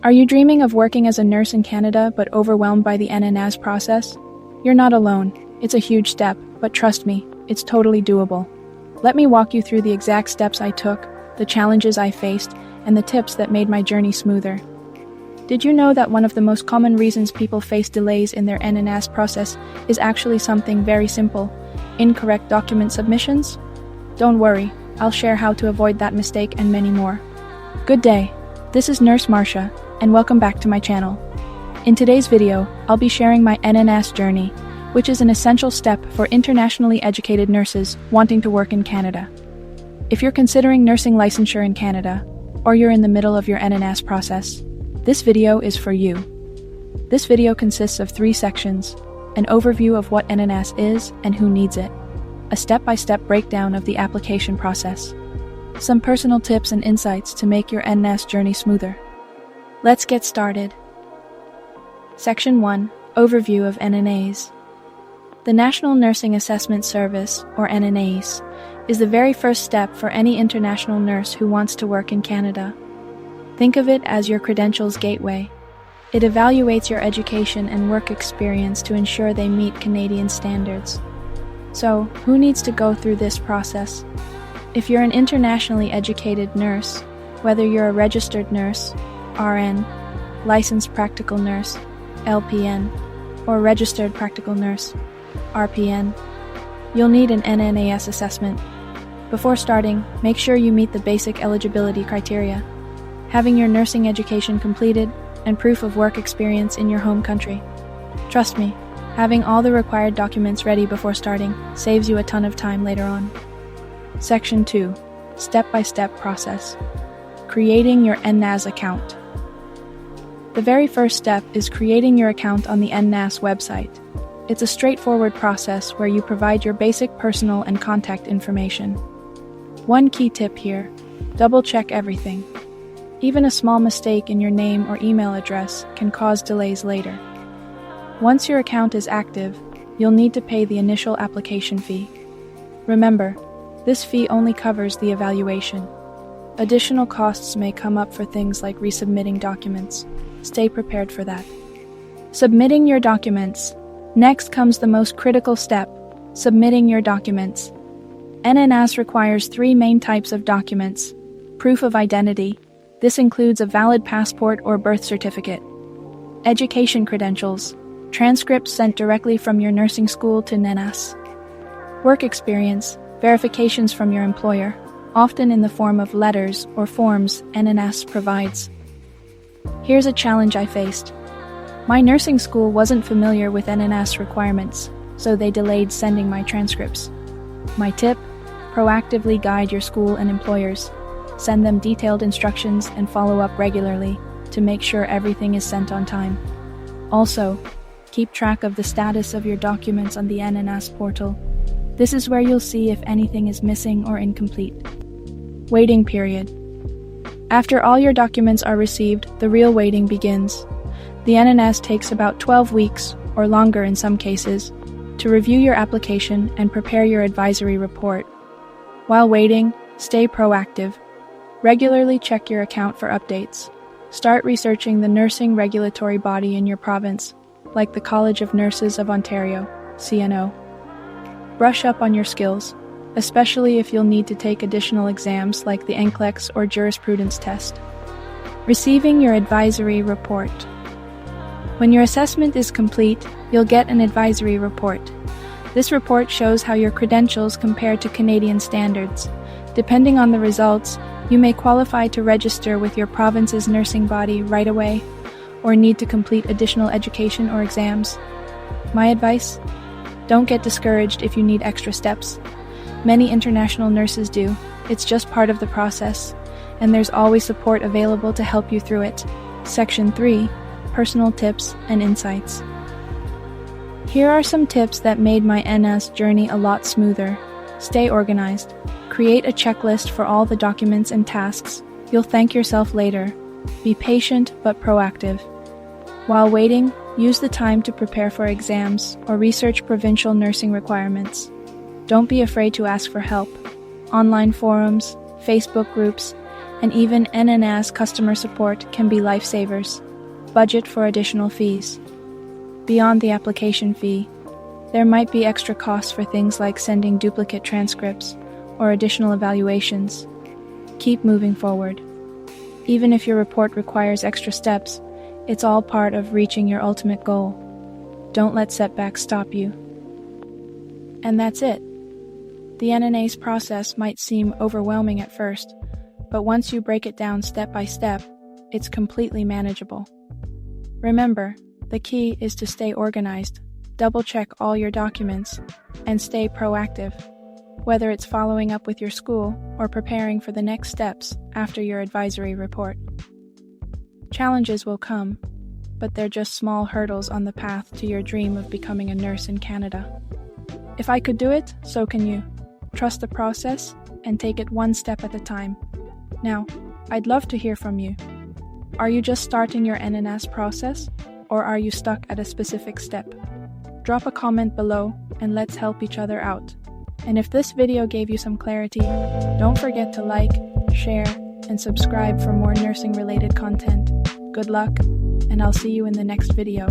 Are you dreaming of working as a nurse in Canada but overwhelmed by the NNAS process? You're not alone. It's a huge step, but trust me, it's totally doable. Let me walk you through the exact steps I took, the challenges I faced, and the tips that made my journey smoother. Did you know that one of the most common reasons people face delays in their NNAS process is actually something very simple: incorrect document submissions? Don't worry, I'll share how to avoid that mistake and many more. Good day, this is Nurse Marcia, and welcome back to my channel. In today's video, I'll be sharing my NNAS journey, which is an essential step for internationally educated nurses wanting to work in Canada. If you're considering nursing licensure in Canada, or you're in the middle of your NNAS process, this video is for you. This video consists of 3 sections: an overview of what NNAS is and who needs it, a step-by-step breakdown of the application process, some personal tips and insights to make your NNAS journey smoother. Let's get started. Section 1. Overview of NNAs. The National Nursing Assessment Service, or NNAS, is the very first step for any international nurse who wants to work in Canada. Think of it as your credentials gateway. It evaluates your education and work experience to ensure they meet Canadian standards. So, who needs to go through this process? If you're an internationally educated nurse, whether you're a registered nurse, RN, licensed practical nurse, LPN, or registered practical nurse, RPN, you'll need an NNAS assessment. Before starting, make sure you meet the basic eligibility criteria: having your nursing education completed and proof of work experience in your home country. Trust me, having all the required documents ready before starting saves you a ton of time later on. Section 2. Step-by-step process. Creating your NNAS account. The very first step is creating your account on the NNAS website. It's a straightforward process where you provide your basic personal and contact information. One key tip here: double-check everything. Even a small mistake in your name or email address can cause delays later. Once your account is active, you'll need to pay the initial application fee. Remember, this fee only covers the evaluation. Additional costs may come up for things like resubmitting documents. Stay prepared for that. Submitting your documents. Next comes the most critical step: submitting your documents. NNAS requires 3 main types of documents. Proof of identity. This includes a valid passport or birth certificate. Education credentials. Transcripts sent directly from your nursing school to NNAS. Work experience. Verifications from your employer, often in the form of letters or forms NNAS provides. Here's a challenge I faced. My nursing school wasn't familiar with NNAS requirements, so they delayed sending my transcripts. My tip: proactively guide your school and employers. Send them detailed instructions and follow up regularly to make sure everything is sent on time. Also, keep track of the status of your documents on the NNAS portal. This is where you'll see if anything is missing or incomplete. Waiting period. After all your documents are received, the real waiting begins. The NNAS takes about 12 weeks, or longer in some cases, to review your application and prepare your advisory report. While waiting, stay proactive. Regularly check your account for updates. Start researching the nursing regulatory body in your province, like the College of Nurses of Ontario, CNO. Brush up on your skills, especially if you'll need to take additional exams like the NCLEX or jurisprudence test. Receiving your advisory report. When your assessment is complete, you'll get an advisory report. This report shows how your credentials compare to Canadian standards. Depending on the results, you may qualify to register with your province's nursing body right away, or need to complete additional education or exams. My advice? Don't get discouraged if you need extra steps. Many international nurses do. It's just part of the process, and there's always support available to help you through it. Section 3. Personal tips and insights. Here are some tips that made my NNAS journey a lot smoother. Stay organized. Create a checklist for all the documents and tasks. You'll thank yourself later. Be patient but proactive. While waiting, use the time to prepare for exams or research provincial nursing requirements. Don't be afraid to ask for help. Online forums, Facebook groups, and even NNAS customer support can be lifesavers. Budget for additional fees. Beyond the application fee, there might be extra costs for things like sending duplicate transcripts or additional evaluations. Keep moving forward. Even if your report requires extra steps, it's all part of reaching your ultimate goal. Don't let setbacks stop you. And that's it. The NNAS process might seem overwhelming at first, but once you break it down step by step, it's completely manageable. Remember, the key is to stay organized, double-check all your documents, and stay proactive, whether it's following up with your school or preparing for the next steps after your advisory report. Challenges will come, but they're just small hurdles on the path to your dream of becoming a nurse in Canada. If I could do it, so can you. Trust the process and take it one step at a time. Now, I'd love to hear from you. Are you just starting your NNAS process, or are you stuck at a specific step? Drop a comment below and let's help each other out. And if this video gave you some clarity, don't forget to like, share, and subscribe for more nursing-related content. Good luck, and I'll see you in the next video.